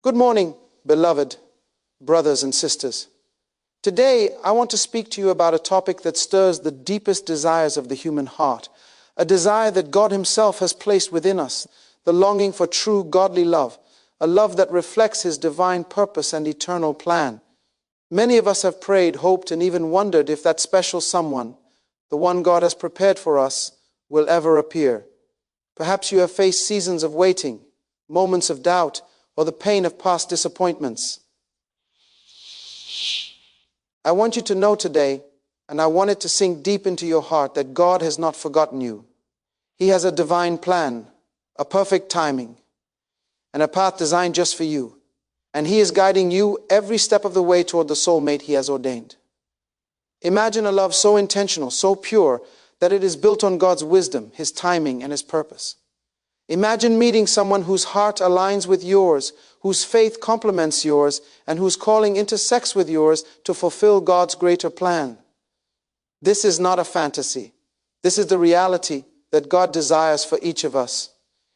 Good morning, beloved brothers and sisters. Today, I want to speak to you about a topic that stirs the deepest desires of the human heart, a desire that God Himself has placed within us, the longing for true godly love, a love that reflects His divine purpose and eternal plan. Many of us have prayed, hoped, and even wondered if that special someone, the one God has prepared for us, will ever appear. Perhaps you have faced seasons of waiting, moments of doubt, or the pain of past disappointments. I want you to know today, and I want it to sink deep into your heart, that God has not forgotten you. He has a divine plan, a perfect timing, and a path designed just for you. And He is guiding you every step of the way toward the soulmate He has ordained. Imagine a love so intentional, so pure, that it is built on God's wisdom, His timing, and His purpose. Imagine meeting someone whose heart aligns with yours, whose faith complements yours, and whose calling intersects with yours to fulfill God's greater plan. This is not a fantasy. This is the reality that God desires for each of us.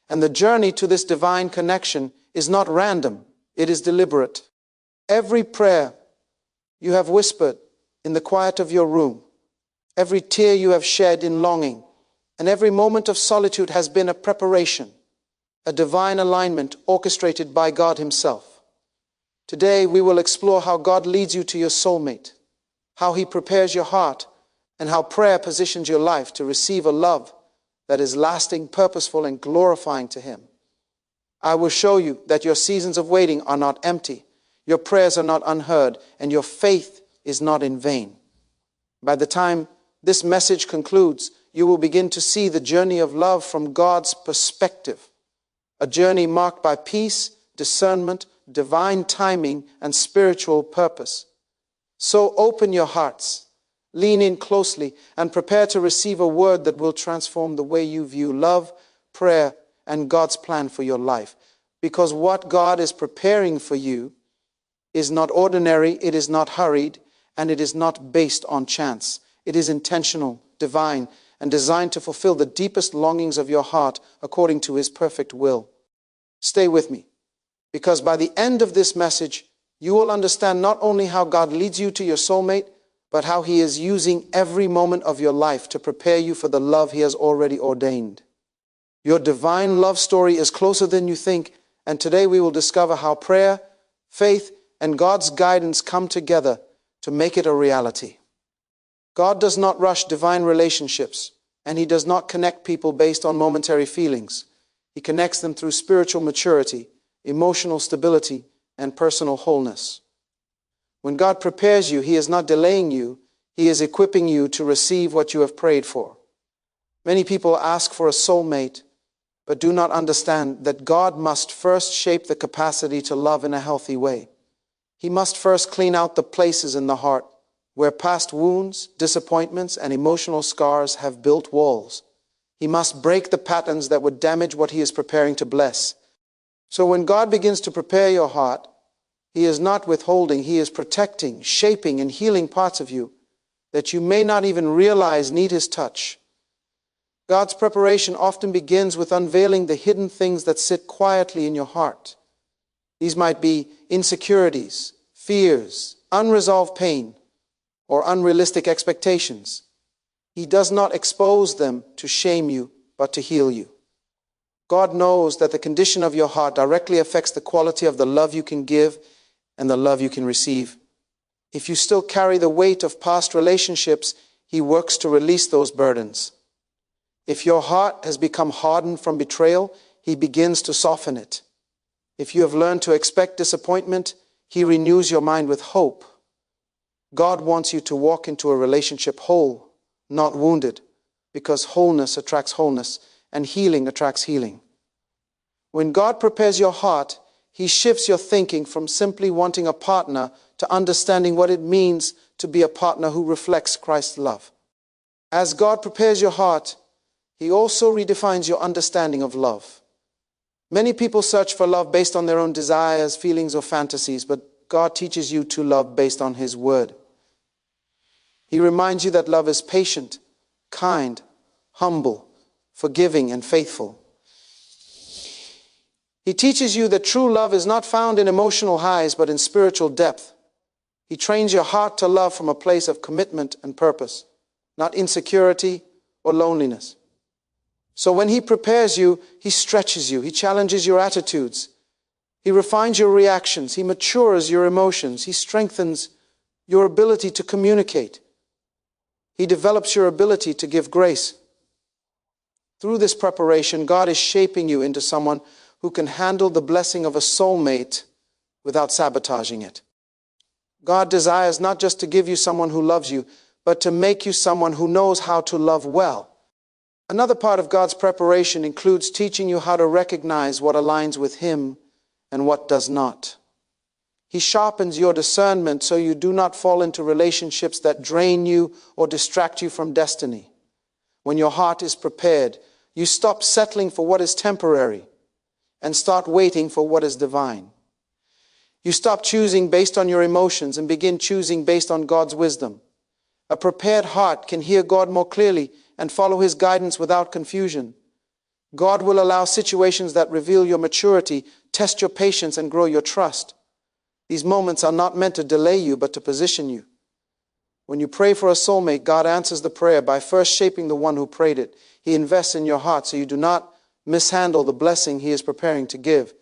And the journey to this divine connection is not random. It is deliberate. Every prayer you have whispered in the quiet of your room, every tear you have shed in longing, and every moment of solitude has been a preparation, a divine alignment orchestrated by God Himself. Today we will explore how God leads you to your soulmate, how He prepares your heart, and how prayer positions your life to receive a love that is lasting, purposeful, and glorifying to Him. I will show you that your seasons of waiting are not empty, your prayers are not unheard, and your faith is not in vain. By the time this message concludes, you will begin to see the journey of love from God's perspective, a journey marked by peace, discernment, divine timing, and spiritual purpose. So open your hearts, lean in closely, and prepare to receive a word that will transform the way you view love, prayer, and God's plan for your life. Because what God is preparing for you is not ordinary, it is not hurried, and it is not based on chance. It is intentional, divine, and designed to fulfill the deepest longings of your heart according to His perfect will. Stay with me, because by the end of this message, you will understand not only how God leads you to your soulmate, but how He is using every moment of your life to prepare you for the love He has already ordained. Your divine love story is closer than you think, and today we will discover how prayer, faith, and God's guidance come together to make it a reality. God does not rush divine relationships, and He does not connect people based on momentary feelings. He connects them through spiritual maturity, emotional stability, and personal wholeness. When God prepares you, He is not delaying you, He is equipping you to receive what you have prayed for. Many people ask for a soulmate, but do not understand that God must first shape the capacity to love in a healthy way. He must first clean out the places in the heart where past wounds, disappointments, and emotional scars have built walls. He must break the patterns that would damage what He is preparing to bless. So when God begins to prepare your heart, He is not withholding, He is protecting, shaping, and healing parts of you that you may not even realize need His touch. God's preparation often begins with unveiling the hidden things that sit quietly in your heart. These might be insecurities, fears, unresolved pain, or unrealistic expectations. He does not expose them to shame you, but to heal you. God knows that the condition of your heart directly affects the quality of the love you can give and the love you can receive. If you still carry the weight of past relationships, He works to release those burdens. If your heart has become hardened from betrayal, He begins to soften it. If you have learned to expect disappointment, He renews your mind with hope. God wants you to walk into a relationship whole, not wounded, because wholeness attracts wholeness and healing attracts healing. When God prepares your heart, He shifts your thinking from simply wanting a partner to understanding what it means to be a partner who reflects Christ's love. As God prepares your heart, He also redefines your understanding of love. Many people search for love based on their own desires, feelings, or fantasies, but God teaches you to love based on His word. He reminds you that love is patient, kind, humble, forgiving, and faithful. He teaches you that true love is not found in emotional highs, but in spiritual depth. He trains your heart to love from a place of commitment and purpose, not insecurity or loneliness. So when he prepares you, he stretches you, he challenges your attitudes, he refines your reactions, he matures your emotions, he strengthens your ability to communicate. He develops your ability to give grace. Through this preparation, God is shaping you into someone who can handle the blessing of a soulmate without sabotaging it. God desires not just to give you someone who loves you, but to make you someone who knows how to love well. Another part of God's preparation includes teaching you how to recognize what aligns with Him and what does not. He sharpens your discernment so you do not fall into relationships that drain you or distract you from destiny. When your heart is prepared, you stop settling for what is temporary and start waiting for what is divine. You stop choosing based on your emotions and begin choosing based on God's wisdom. A prepared heart can hear God more clearly and follow His guidance without confusion. God will allow situations that reveal your maturity, test your patience, and grow your trust. These moments are not meant to delay you, but to position you. When you pray for a soulmate, God answers the prayer by first shaping the one who prayed it. He invests in your heart so you do not mishandle the blessing He is preparing to give.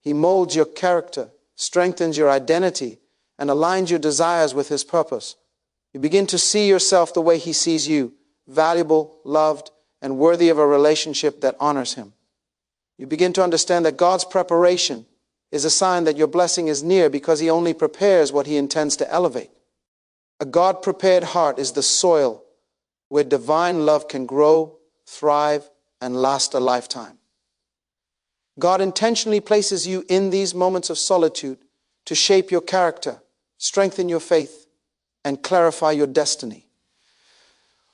He molds your character, strengthens your identity, and aligns your desires with His purpose. You begin to see yourself the way He sees you, valuable, loved, and worthy of a relationship that honors Him. You begin to understand that God's preparation is a sign that your blessing is near because He only prepares what He intends to elevate. A God-prepared heart is the soil where divine love can grow, thrive, and last a lifetime. God intentionally places you in these moments of solitude to shape your character, strengthen your faith, and clarify your destiny.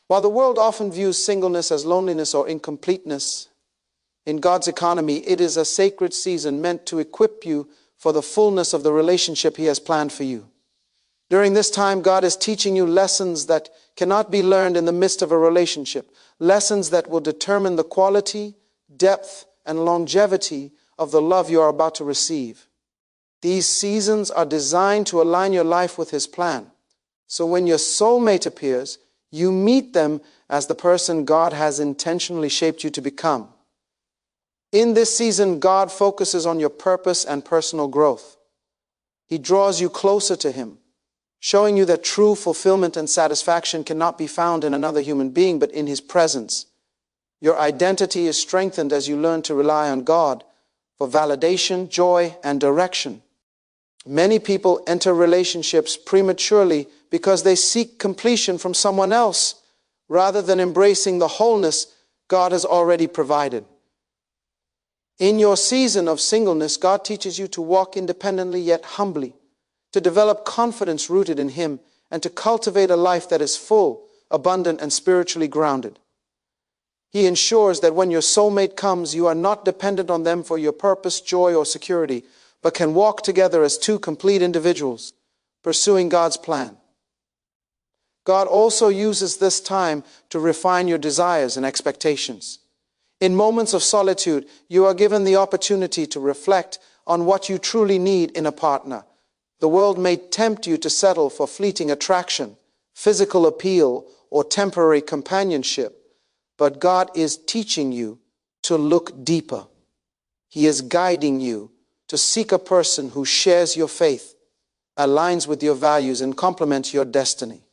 While the world often views singleness as loneliness or incompleteness, in God's economy, it is a sacred season meant to equip you for the fullness of the relationship He has planned for you. During this time, God is teaching you lessons that cannot be learned in the midst of a relationship, lessons that will determine the quality, depth, and longevity of the love you are about to receive. These seasons are designed to align your life with His plan. So when your soulmate appears, you meet them as the person God has intentionally shaped you to become. In this season, God focuses on your purpose and personal growth. He draws you closer to Him, showing you that true fulfillment and satisfaction cannot be found in another human being, but in His presence. Your identity is strengthened as you learn to rely on God for validation, joy, and direction. Many people enter relationships prematurely because they seek completion from someone else rather than embracing the wholeness God has already provided. In your season of singleness, God teaches you to walk independently yet humbly, to develop confidence rooted in Him, and to cultivate a life that is full, abundant, and spiritually grounded. He ensures that when your soulmate comes, you are not dependent on them for your purpose, joy, or security, but can walk together as two complete individuals, pursuing God's plan. God also uses this time to refine your desires and expectations. In moments of solitude, you are given the opportunity to reflect on what you truly need in a partner. The world may tempt you to settle for fleeting attraction, physical appeal, or temporary companionship, but God is teaching you to look deeper. He is guiding you to seek a person who shares your faith, aligns with your values, and complements your destiny.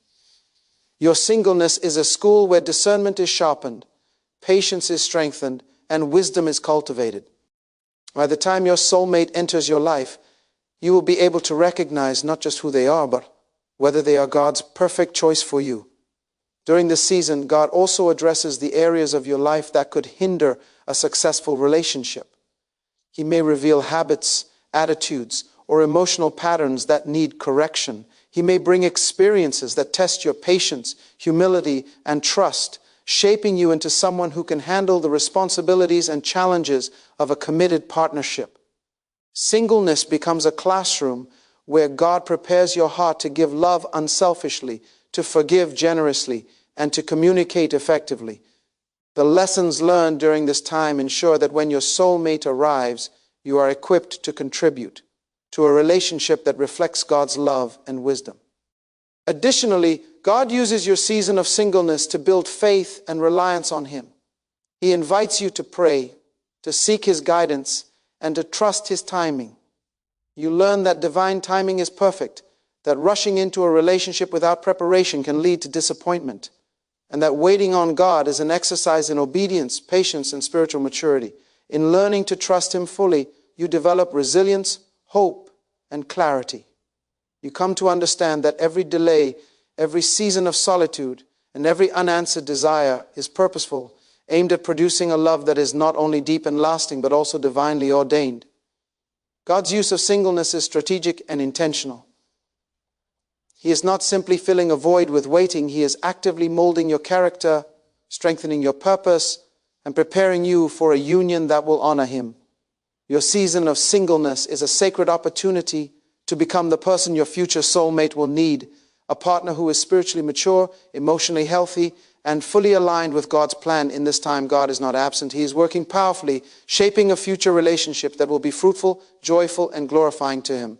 Your singleness is a school where discernment is sharpened, patience is strengthened, and wisdom is cultivated. By the time your soulmate enters your life, you will be able to recognize not just who they are, but whether they are God's perfect choice for you. During this season, God also addresses the areas of your life that could hinder a successful relationship. He may reveal habits, attitudes, or emotional patterns that need correction. He may bring experiences that test your patience, humility, and trust, shaping you into someone who can handle the responsibilities and challenges of a committed partnership. Singleness becomes a classroom where God prepares your heart to give love unselfishly, to forgive generously, and to communicate effectively. The lessons learned during this time ensure that when your soulmate arrives, you are equipped to contribute to a relationship that reflects God's love and wisdom. Additionally, God uses your season of singleness to build faith and reliance on Him. He invites you to pray, to seek His guidance, and to trust His timing. You learn that divine timing is perfect, that rushing into a relationship without preparation can lead to disappointment, and that waiting on God is an exercise in obedience, patience, and spiritual maturity. In learning to trust Him fully, you develop resilience, hope, and clarity. You come to understand that every delay, every season of solitude, and every unanswered desire is purposeful, aimed at producing a love that is not only deep and lasting, but also divinely ordained. God's use of singleness is strategic and intentional. He is not simply filling a void with waiting. He is actively molding your character, strengthening your purpose, and preparing you for a union that will honor Him. Your season of singleness is a sacred opportunity to become the person your future soulmate will need, a partner who is spiritually mature, emotionally healthy, and fully aligned with God's plan. In this time, God is not absent. He is working powerfully, shaping a future relationship that will be fruitful, joyful, and glorifying to Him.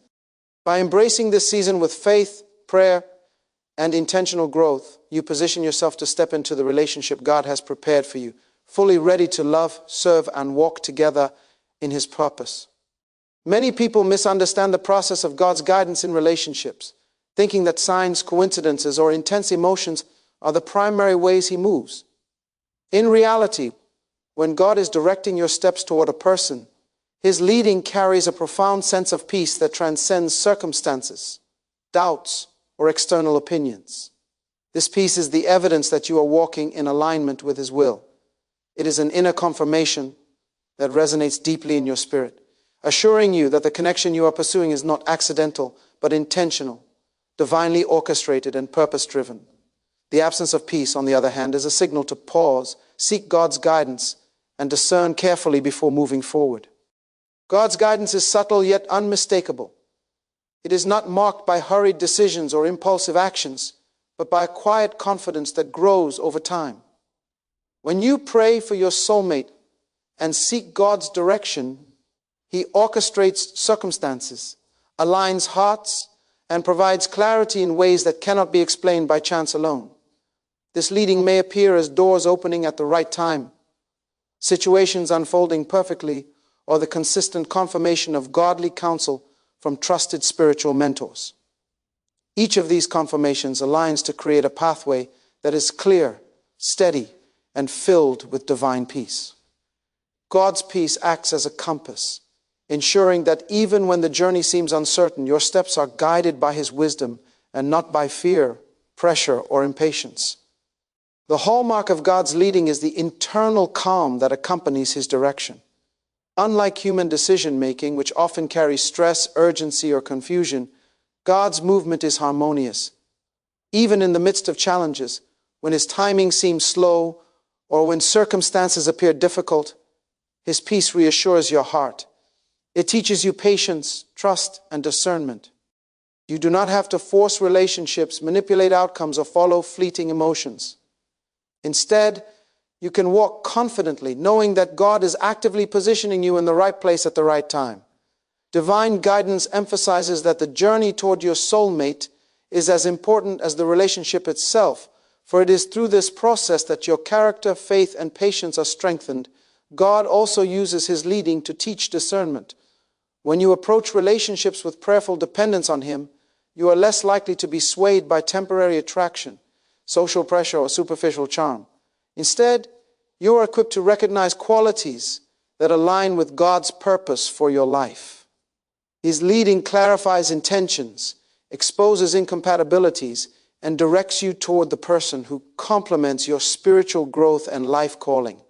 By embracing this season with faith, prayer, and intentional growth, you position yourself to step into the relationship God has prepared for you, fully ready to love, serve, and walk together in His purpose. Many people misunderstand the process of God's guidance in relationships, thinking that signs, coincidences, or intense emotions are the primary ways He moves. In reality, when God is directing your steps toward a person, His leading carries a profound sense of peace that transcends circumstances, doubts, or external opinions. This peace is the evidence that you are walking in alignment with His will. It is an inner confirmation that resonates deeply in your spirit, assuring you that the connection you are pursuing is not accidental, but intentional, divinely orchestrated, and purpose-driven. The absence of peace, on the other hand, is a signal to pause, seek God's guidance, and discern carefully before moving forward. God's guidance is subtle yet unmistakable. It is not marked by hurried decisions or impulsive actions, but by a quiet confidence that grows over time. When you pray for your soulmate and seek God's direction, He orchestrates circumstances, aligns hearts, and provides clarity in ways that cannot be explained by chance alone. This leading may appear as doors opening at the right time, situations unfolding perfectly, or the consistent confirmation of godly counsel from trusted spiritual mentors. Each of these confirmations aligns to create a pathway that is clear, steady, and filled with divine peace. God's peace acts as a compass, ensuring that even when the journey seems uncertain, your steps are guided by His wisdom and not by fear, pressure, or impatience. The hallmark of God's leading is the internal calm that accompanies His direction. Unlike human decision-making, which often carries stress, urgency, or confusion, God's movement is harmonious. Even in the midst of challenges, when His timing seems slow, or when circumstances appear difficult, His peace reassures your heart. It teaches you patience, trust, and discernment. You do not have to force relationships, manipulate outcomes, or follow fleeting emotions. Instead, you can walk confidently, knowing that God is actively positioning you in the right place at the right time. Divine guidance emphasizes that the journey toward your soulmate is as important as the relationship itself, for it is through this process that your character, faith, and patience are strengthened. God also uses His leading to teach discernment. When you approach relationships with prayerful dependence on Him, you are less likely to be swayed by temporary attraction, social pressure, or superficial charm. Instead, you are equipped to recognize qualities that align with God's purpose for your life. His leading clarifies intentions, exposes incompatibilities, and directs you toward the person who complements your spiritual growth and life calling.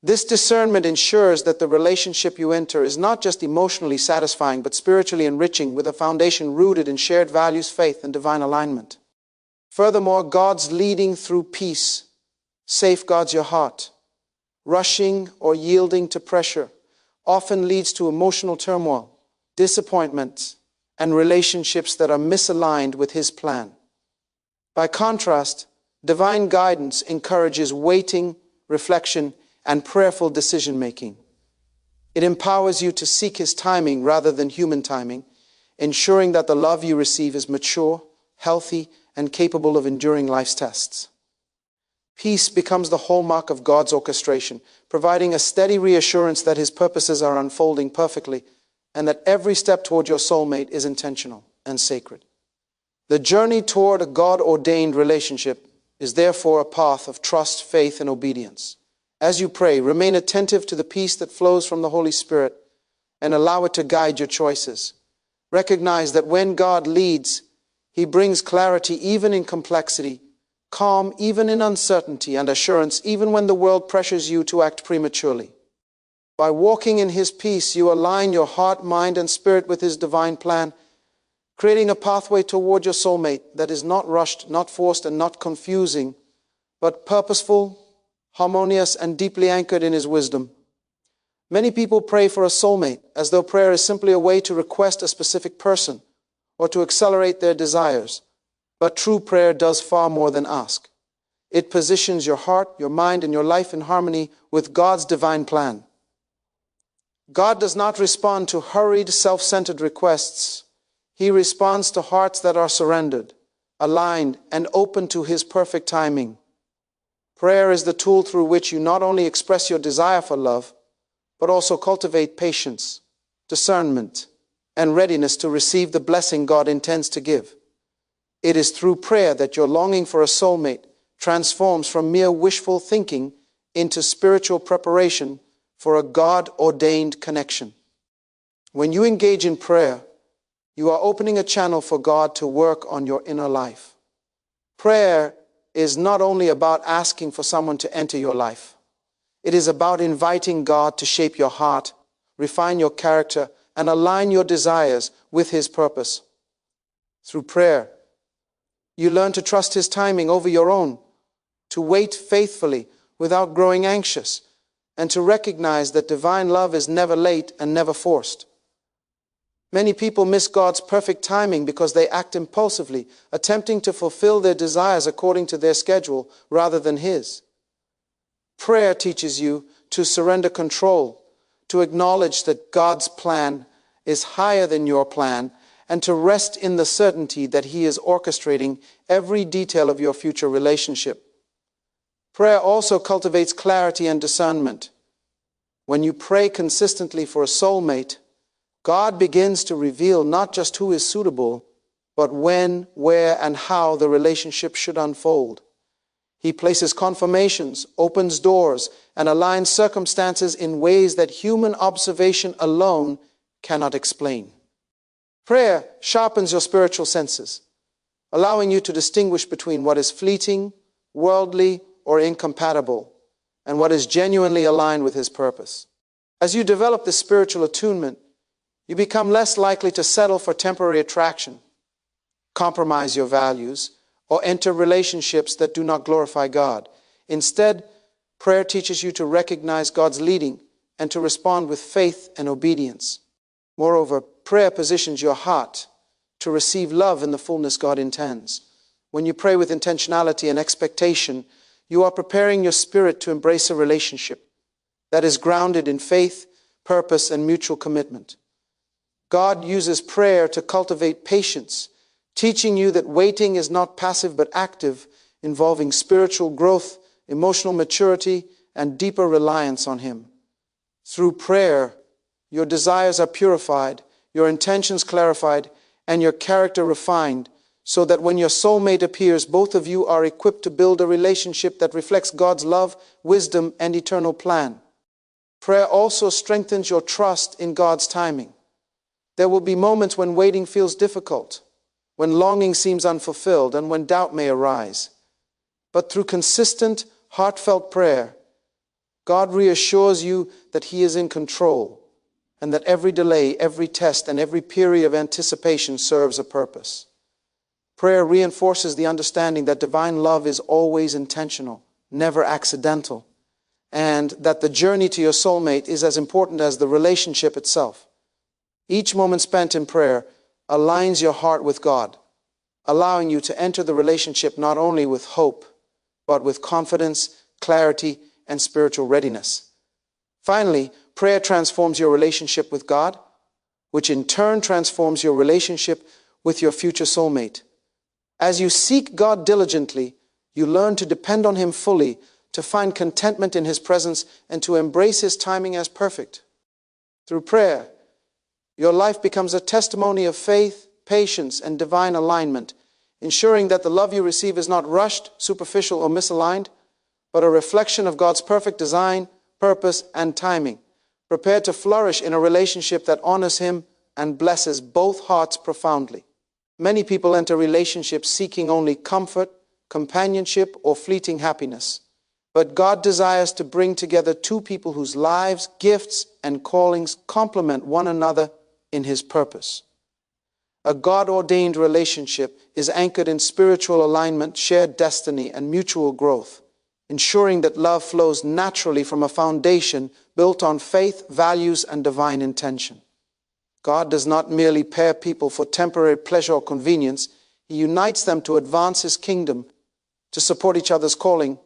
This discernment ensures that the relationship you enter is not just emotionally satisfying, but spiritually enriching, with a foundation rooted in shared values, faith, and divine alignment. Furthermore, God's leading through peace safeguards your heart. Rushing or yielding to pressure often leads to emotional turmoil, disappointment, and relationships that are misaligned with His plan. By contrast, divine guidance encourages waiting, reflection, and prayerful decision-making. It empowers you to seek His timing rather than human timing, ensuring that the love you receive is mature, healthy, and capable of enduring life's tests. Peace becomes the hallmark of God's orchestration, providing a steady reassurance that His purposes are unfolding perfectly and that every step toward your soulmate is intentional and sacred. The journey toward a God-ordained relationship is therefore a path of trust, faith, and obedience. As you pray, remain attentive to the peace that flows from the Holy Spirit and allow it to guide your choices. Recognize that when God leads, He brings clarity even in complexity, calm even in uncertainty, and assurance even when the world pressures you to act prematurely. By walking in His peace, you align your heart, mind, and spirit with His divine plan, creating a pathway toward your soulmate that is not rushed, not forced, and not confusing, but purposeful, harmonious, and deeply anchored in His wisdom. Many people pray for a soulmate as though prayer is simply a way to request a specific person or to accelerate their desires. But true prayer does far more than ask. It positions your heart, your mind, and your life in harmony with God's divine plan. God does not respond to hurried, self-centered requests. He responds to hearts that are surrendered, aligned, and open to His perfect timing. Prayer is the tool through which you not only express your desire for love, but also cultivate patience, discernment, and readiness to receive the blessing God intends to give. It is through prayer that your longing for a soulmate transforms from mere wishful thinking into spiritual preparation for a God-ordained connection. When you engage in prayer, you are opening a channel for God to work on your inner life. Prayer is not only about asking for someone to enter your life. It is about inviting God to shape your heart, refine your character, and align your desires with His purpose. Through prayer, you learn to trust His timing over your own, to wait faithfully without growing anxious, and to recognize that divine love is never late and never forced. Many people miss God's perfect timing because they act impulsively, attempting to fulfill their desires according to their schedule rather than His. Prayer teaches you to surrender control, to acknowledge that God's plan is higher than your plan, and to rest in the certainty that He is orchestrating every detail of your future relationship. Prayer also cultivates clarity and discernment. When you pray consistently for a soulmate, God begins to reveal not just who is suitable, but when, where, and how the relationship should unfold. He places confirmations, opens doors, and aligns circumstances in ways that human observation alone cannot explain. Prayer sharpens your spiritual senses, allowing you to distinguish between what is fleeting, worldly, or incompatible, and what is genuinely aligned with His purpose. As you develop this spiritual attunement, you become less likely to settle for temporary attraction, compromise your values, or enter relationships that do not glorify God. Instead, prayer teaches you to recognize God's leading and to respond with faith and obedience. Moreover, prayer positions your heart to receive love in the fullness God intends. When you pray with intentionality and expectation, you are preparing your spirit to embrace a relationship that is grounded in faith, purpose, and mutual commitment. God uses prayer to cultivate patience, teaching you that waiting is not passive but active, involving spiritual growth, emotional maturity, and deeper reliance on Him. Through prayer, your desires are purified, your intentions clarified, and your character refined, so that when your soulmate appears, both of you are equipped to build a relationship that reflects God's love, wisdom, and eternal plan. Prayer also strengthens your trust in God's timing. There will be moments when waiting feels difficult, when longing seems unfulfilled, and when doubt may arise. But through consistent, heartfelt prayer, God reassures you that He is in control, and that every delay, every test, and every period of anticipation serves a purpose. Prayer reinforces the understanding that divine love is always intentional, never accidental, and that the journey to your soulmate is as important as the relationship itself. Each moment spent in prayer aligns your heart with God, allowing you to enter the relationship not only with hope, but with confidence, clarity, and spiritual readiness. Finally, prayer transforms your relationship with God, which in turn transforms your relationship with your future soulmate. As you seek God diligently, you learn to depend on Him fully, to find contentment in His presence, and to embrace His timing as perfect. Through prayer, your life becomes a testimony of faith, patience, and divine alignment, ensuring that the love you receive is not rushed, superficial, or misaligned, but a reflection of God's perfect design, purpose, and timing. Prepare to flourish in a relationship that honors Him and blesses both hearts profoundly. Many people enter relationships seeking only comfort, companionship, or fleeting happiness. But God desires to bring together two people whose lives, gifts, and callings complement one another in His purpose. A God-ordained relationship is anchored in spiritual alignment, shared destiny, and mutual growth, ensuring that love flows naturally from a foundation built on faith, values, and divine intention. God does not merely pair people for temporary pleasure or convenience. He unites them to advance His kingdom, to support each other's calling,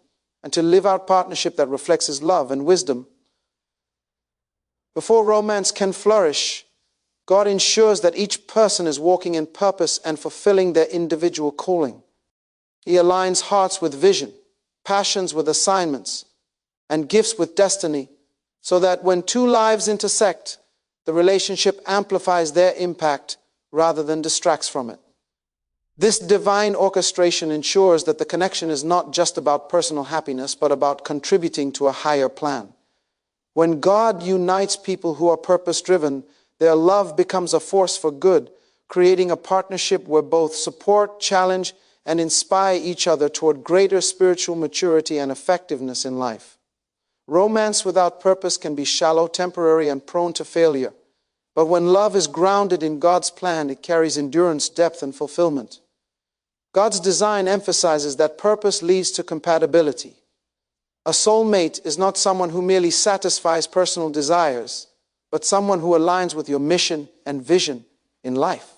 and to live out partnership that reflects His love and wisdom. Before romance can flourish, God ensures that each person is walking in purpose and fulfilling their individual calling. He aligns hearts with vision, passions with assignments, and gifts with destiny, so that when two lives intersect, the relationship amplifies their impact rather than distracts from it. This divine orchestration ensures that the connection is not just about personal happiness, but about contributing to a higher plan. When God unites people who are purpose-driven, their love becomes a force for good, creating a partnership where both support, challenge, and inspire each other toward greater spiritual maturity and effectiveness in life. Romance without purpose can be shallow, temporary, and prone to failure. But when love is grounded in God's plan, it carries endurance, depth, and fulfillment. God's design emphasizes that purpose leads to compatibility. A soulmate is not someone who merely satisfies personal desires, but someone who aligns with your mission and vision in life.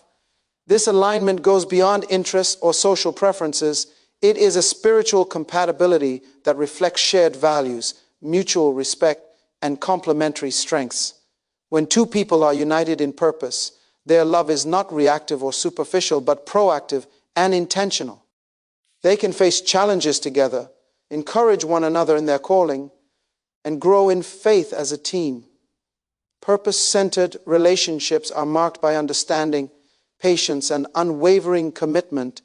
This alignment goes beyond interests or social preferences. It is a spiritual compatibility that reflects shared values, mutual respect, and complementary strengths. When two people are united in purpose, their love is not reactive or superficial, but proactive and intentional. They can face challenges together, encourage one another in their calling, and grow in faith as a team. Purpose-centered relationships are marked by understanding, patience, and unwavering commitment,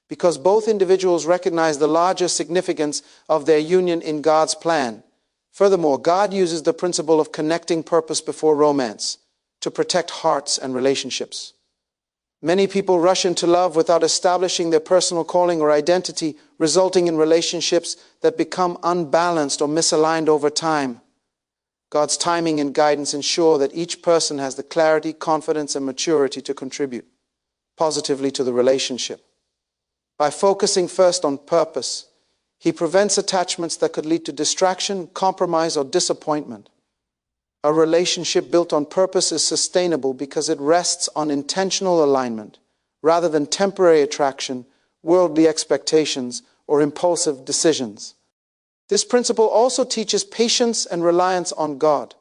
because both individuals recognize the larger significance of their union in God's plan. Furthermore, God uses the principle of connecting purpose before romance to protect hearts and relationships. Many people rush into love without establishing their personal calling or identity, resulting in relationships that become unbalanced or misaligned over time. God's timing and guidance ensure that each person has the clarity, confidence, and maturity to contribute positively to the relationship. By focusing first on purpose, He prevents attachments that could lead to distraction, compromise, or disappointment. A relationship built on purpose is sustainable because it rests on intentional alignment rather than temporary attraction, worldly expectations, or impulsive decisions. This principle also teaches patience and reliance on God.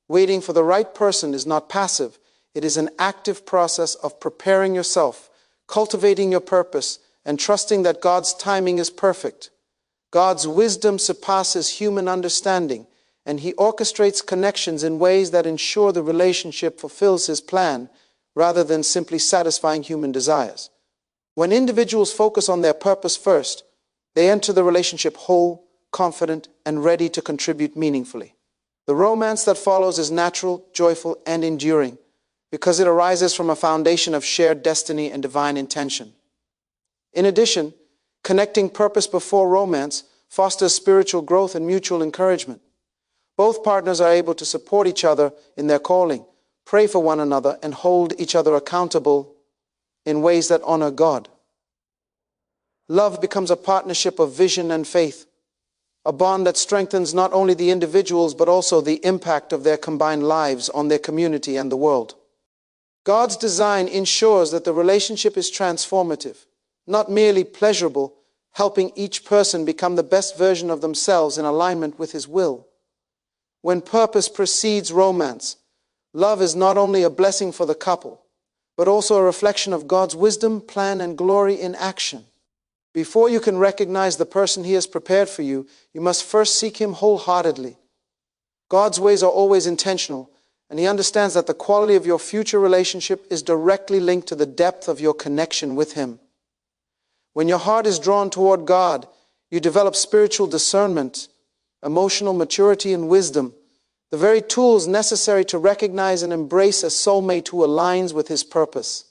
Waiting for the right person is not passive. It is an active process of preparing yourself, cultivating your purpose, and trusting that God's timing is perfect. God's wisdom surpasses human understanding, and He orchestrates connections in ways that ensure the relationship fulfills His plan rather than simply satisfying human desires. When individuals focus on their purpose first, they enter the relationship whole, confident, and ready to contribute meaningfully. The romance that follows is natural, joyful, and enduring because it arises from a foundation of shared destiny and divine intention. In addition, connecting purpose before romance fosters spiritual growth and mutual encouragement. Both partners are able to support each other in their calling, pray for one another, and hold each other accountable in ways that honor God. Love becomes a partnership of vision and faith, a bond that strengthens not only the individuals but also the impact of their combined lives on their community and the world. God's design ensures that the relationship is transformative, not merely pleasurable, helping each person become the best version of themselves in alignment with His will. when purpose precedes romance, love is not only a blessing for the couple, but also a reflection of God's wisdom, plan, and glory in action. Before you can recognize the person He has prepared for you, you must first seek Him wholeheartedly. God's ways are always intentional, and He understands that the quality of your future relationship is directly linked to the depth of your connection with Him. When your heart is drawn toward God, you develop spiritual discernment, emotional maturity, and wisdom, the very tools necessary to recognize and embrace a soulmate who aligns with His purpose.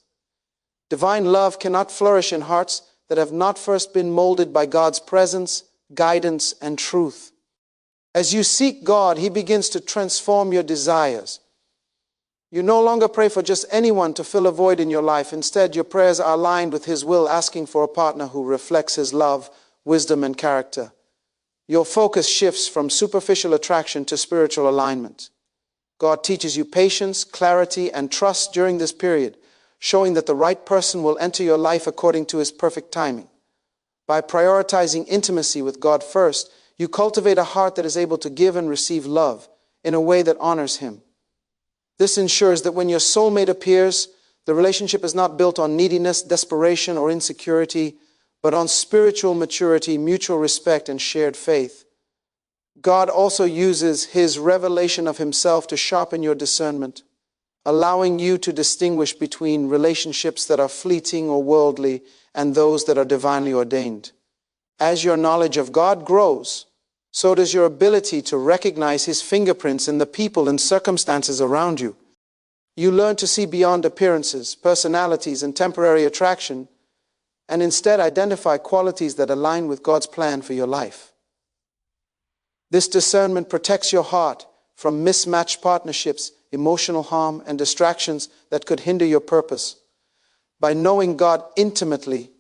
Divine love cannot flourish in hearts that have not first been molded by God's presence, guidance, and truth. As you seek God, He begins to transform your desires. You no longer pray for just anyone to fill a void in your life. Instead, your prayers are aligned with His will, asking for a partner who reflects His love, wisdom, and character. Your focus shifts from superficial attraction to spiritual alignment. God teaches you patience, clarity, and trust during this period, showing that the right person will enter your life according to His perfect timing. By prioritizing intimacy with God first, you cultivate a heart that is able to give and receive love in a way that honors Him. This ensures that when your soulmate appears, the relationship is not built on neediness, desperation, or insecurity, but on spiritual maturity, mutual respect, and shared faith. God also uses His revelation of Himself to sharpen your discernment, allowing you to distinguish between relationships that are fleeting or worldly and those that are divinely ordained. As your knowledge of God grows, so does your ability to recognize His fingerprints in the people and circumstances around you. You learn to see beyond appearances, personalities, and temporary attraction, and instead identify qualities that align with God's plan for your life. This discernment protects your heart from mismatched partnerships, emotional harm, and distractions that could hinder your purpose. By knowing God intimately,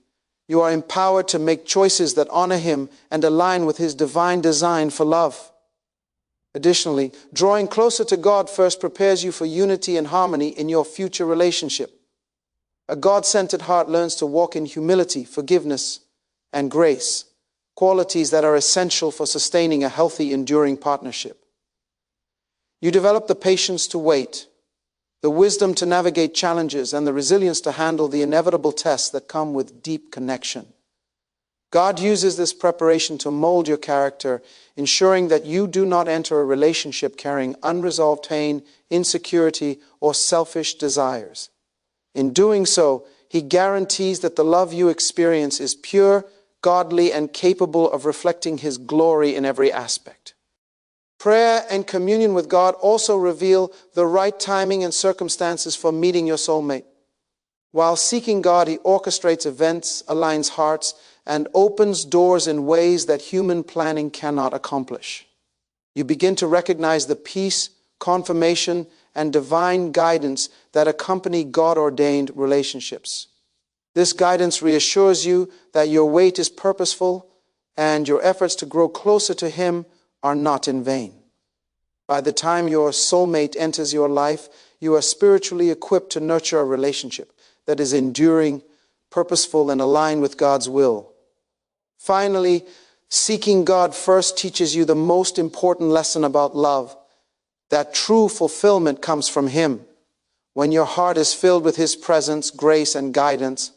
you are empowered to make choices that honor Him and align with His divine design for love. Additionally, drawing closer to God first prepares you for unity and harmony in your future relationship. A God-centered heart learns to walk in humility, forgiveness, and grace, qualities that are essential for sustaining a healthy, enduring partnership. You develop the patience to wait, the wisdom to navigate challenges, and the resilience to handle the inevitable tests that come with deep connection. God uses this preparation to mold your character, ensuring that you do not enter a relationship carrying unresolved pain, insecurity, or selfish desires. In doing so, He guarantees that the love you experience is pure, godly, and capable of reflecting His glory in every aspect. Prayer and communion with God also reveal the right timing and circumstances for meeting your soulmate. While seeking God, He orchestrates events, aligns hearts, and opens doors in ways that human planning cannot accomplish. You begin to recognize the peace, confirmation, and divine guidance that accompany God-ordained relationships. This guidance reassures you that your wait is purposeful and your efforts to grow closer to Him are not in vain. By the time your soulmate enters your life, you are spiritually equipped to nurture a relationship that is enduring, purposeful, and aligned with God's will. Finally, seeking God first teaches you the most important lesson about love, that true fulfillment comes from Him. When your heart is filled with His presence, grace, and guidance,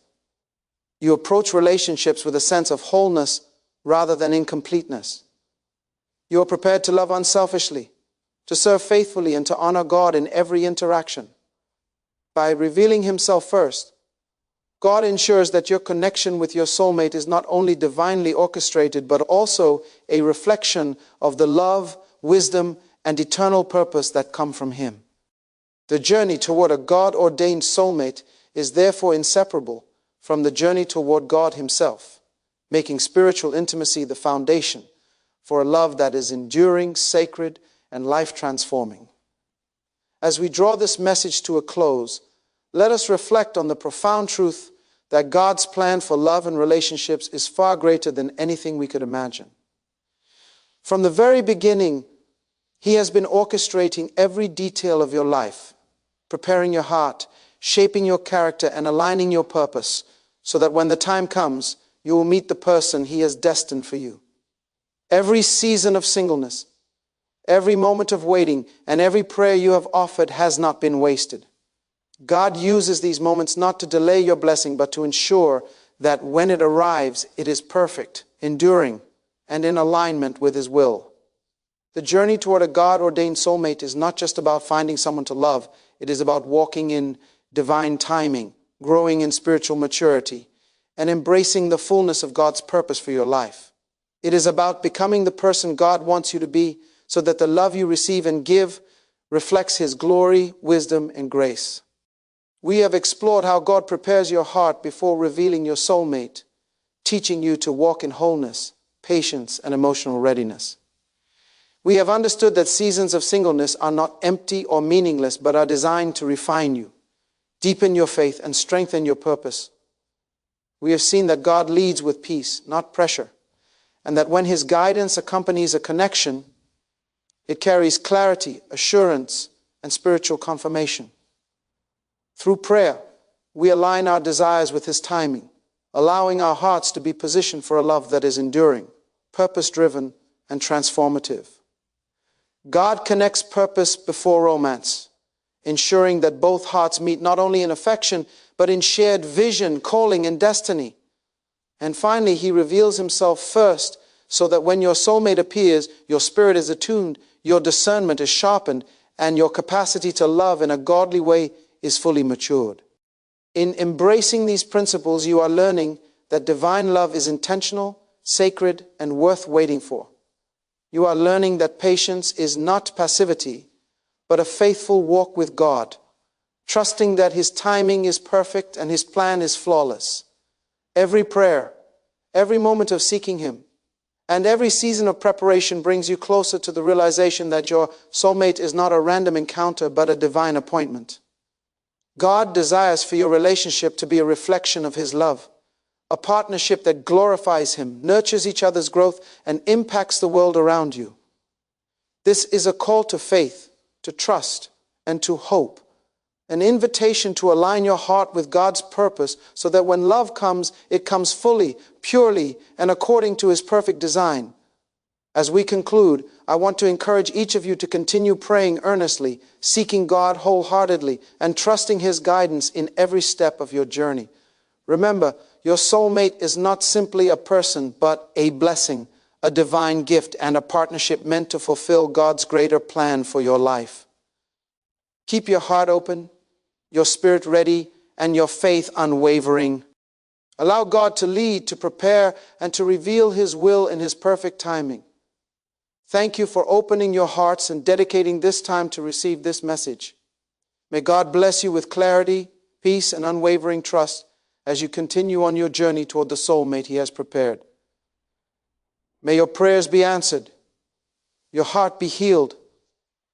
you approach relationships with a sense of wholeness rather than incompleteness. You are prepared to love unselfishly, to serve faithfully, and to honor God in every interaction. By revealing Himself first, God ensures that your connection with your soulmate is not only divinely orchestrated, but also a reflection of the love, wisdom, and eternal purpose that come from Him. The journey toward a God-ordained soulmate is therefore inseparable from the journey toward God Himself, making spiritual intimacy the foundation for a love that is enduring, sacred, and life-transforming. As we draw this message to a close, let us reflect on the profound truth that God's plan for love and relationships is far greater than anything we could imagine. From the very beginning, He has been orchestrating every detail of your life, preparing your heart, shaping your character, and aligning your purpose, so that when the time comes, you will meet the person He has destined for you. Every season of singleness, Every moment of waiting and every prayer you have offered has not been wasted. God uses these moments not to delay your blessing, but to ensure that when it arrives, it is perfect, enduring, and in alignment with His will. The journey toward a God-ordained soulmate is not just about finding someone to love. It is about walking in divine timing, growing in spiritual maturity, and embracing the fullness of God's purpose for your life. It is about becoming the person God wants you to be, so that the love you receive and give reflects His glory, wisdom, and grace. We have explored how God prepares your heart before revealing your soulmate, teaching you to walk in wholeness, patience, and emotional readiness. We have understood that seasons of singleness are not empty or meaningless, but are designed to refine you, deepen your faith, and strengthen your purpose. We have seen that God leads with peace, not pressure, and that when His guidance accompanies a connection, it carries clarity, assurance, and spiritual confirmation. Through prayer, we align our desires with His timing, allowing our hearts to be positioned for a love that is enduring, purpose-driven, and transformative. God connects purpose before romance, ensuring that both hearts meet not only in affection, but in shared vision, calling, and destiny. And finally, He reveals Himself first, so that when your soulmate appears, your spirit is attuned, your discernment is sharpened, and your capacity to love in a godly way is fully matured. In embracing these principles, you are learning that divine love is intentional, sacred, and worth waiting for. You are learning that patience is not passivity, but a faithful walk with God, trusting that His timing is perfect and His plan is flawless. Every prayer, every moment of seeking Him, and every season of preparation brings you closer to the realization that your soulmate is not a random encounter, but a divine appointment. God desires for your relationship to be a reflection of His love, a partnership that glorifies Him, nurtures each other's growth, and impacts the world around you. This is a call to faith, to trust, and to hope, an invitation to align your heart with God's purpose so that when love comes, it comes fully, purely, and according to His perfect design. As we conclude, I want to encourage each of you to continue praying earnestly, seeking God wholeheartedly, and trusting His guidance in every step of your journey. Remember, your soulmate is not simply a person, but a blessing, a divine gift, and a partnership meant to fulfill God's greater plan for your life. Keep your heart open, your spirit ready, and your faith unwavering. Allow God to lead, to prepare, and to reveal His will in His perfect timing. Thank you for opening your hearts and dedicating this time to receive this message. May God bless you with clarity, peace, and unwavering trust as you continue on your journey toward the soulmate He has prepared. May your prayers be answered, your heart be healed,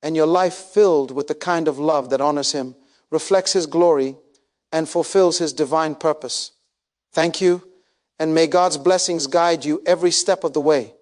and your life filled with the kind of love that honors Him, reflects His glory, and fulfills His divine purpose. Thank you, and may God's blessings guide you every step of the way.